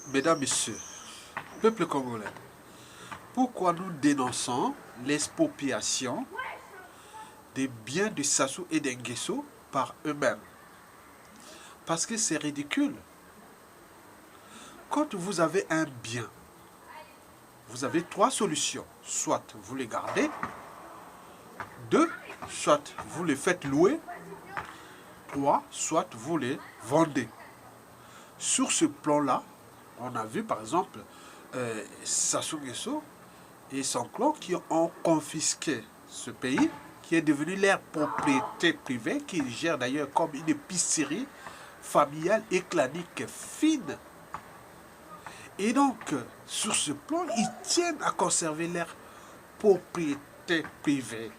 Mesdames, Messieurs, peuple congolais, pourquoi nous dénonçons l'expropriation des biens de Sassou et d'Nguesso par eux-mêmes? Parce que c'est ridicule. Quand vous avez un bien, vous avez trois solutions. Soit vous les gardez, deux, soit vous les faites louer, trois, soit vous les vendez. Sur ce plan-là, on a vu par exemple Sassou Nguesso et son clan qui ont confisqué ce pays, qui est devenu leur propriété privée, qui gère d'ailleurs comme une épicerie familiale et clanique fine. Et donc, sur ce plan, ils tiennent à conserver leur propriété privée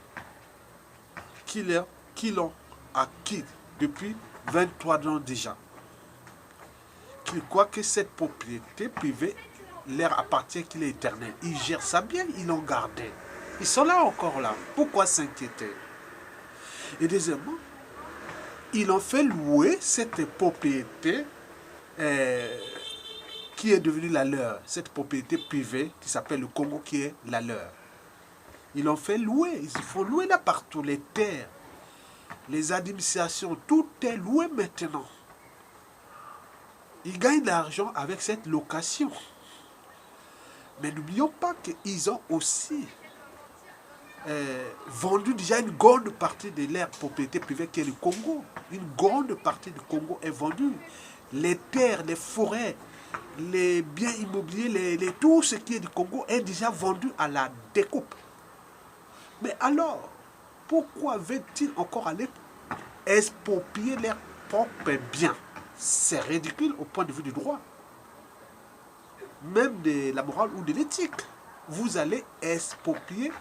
qu'ils l'ont acquis depuis 23 ans déjà. Qu'ils croient que cette propriété privée leur appartient, qu'il est éternel. Ils gèrent ça bien, ils l'ont gardé. Ils sont là encore là. Pourquoi s'inquiéter? Et deuxièmement, ils ont fait louer cette propriété qui est devenue la leur. Cette propriété privée qui s'appelle le Congo, qui est la leur. Ils l'ont fait louer. Ils font louer là partout. Les terres, les administrations, tout est loué maintenant. Ils gagnent de l'argent avec cette location. Mais n'oublions pas qu'ils ont aussi vendu déjà une grande partie de leur propriété privée qui est le Congo. Une grande partie du Congo est vendue. Les terres, les forêts, les biens immobiliers, tout ce qui est du Congo est déjà vendu à la découpe. Mais alors, pourquoi veulent-ils encore aller exproprier leurs propres biens? C'est ridicule au point de vue du droit, même de la morale ou de l'éthique. Vous allez exproprier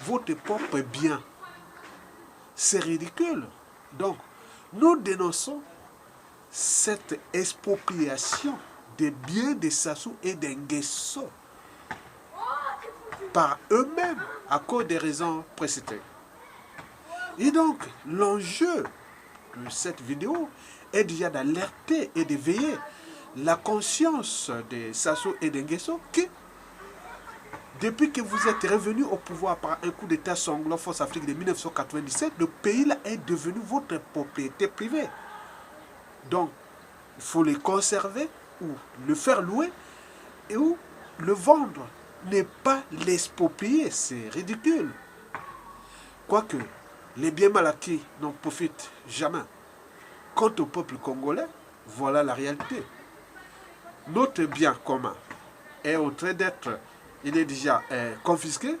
votre propre bien. C'est ridicule. Donc, nous dénonçons cette expropriation des biens de Sassou et d'Nguesso par eux-mêmes à cause des raisons précitées. Et donc, l'enjeu de cette vidéo est déjà d'alerter et d'éveiller la conscience de Sassou et d'Nguesso que depuis que vous êtes revenus au pouvoir par un coup d'état sanglant Force Afrique de 1997, le pays là est devenu votre propriété privée. Donc, il faut le conserver ou le faire louer et ou le vendre. Ne pas l'exproprier, c'est ridicule. Quoique, les biens mal acquis n'en profitent jamais. Quant au peuple congolais, voilà la réalité. Notre bien commun est en train d'être, il est déjà confisqué,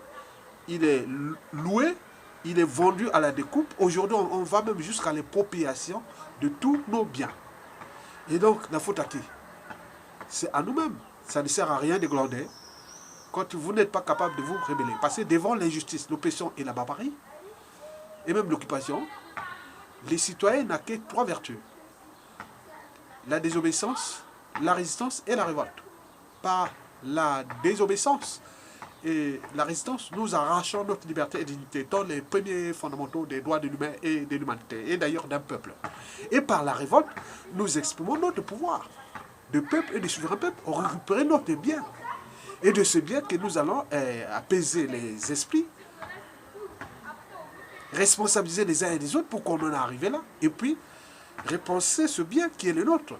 il est loué, il est vendu à la découpe. Aujourd'hui, on va même jusqu'à l'expropriation de tous nos biens. Et donc, la faute à qui? C'est à nous-mêmes. Ça ne sert à rien de glander quand vous n'êtes pas capable de vous rebeller. Parce que devant l'injustice, l'oppression et la barbarie, et même l'occupation, les citoyens n'ont que trois vertus: la désobéissance, la résistance et la révolte. Par la désobéissance et la résistance, nous arrachons notre liberté et dignité, dans les premiers fondamentaux des droits de l'humain et de l'humanité, et d'ailleurs d'un peuple. Et par la révolte, nous exprimons notre pouvoir de peuple et de souverain peuple, on récupère notre bien. Et de ce bien que nous allons apaiser les esprits, responsabiliser les uns et les autres pour qu'on en arrive là, et puis repenser ce bien qui est le nôtre.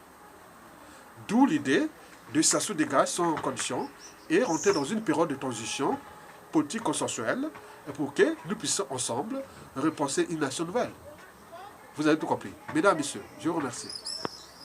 D'où l'idée de Sassou dégager sans condition et rentrer dans une période de transition politique consensuelle pour que nous puissions ensemble repenser une nation nouvelle. Vous avez tout compris. Mesdames, Messieurs, je vous remercie.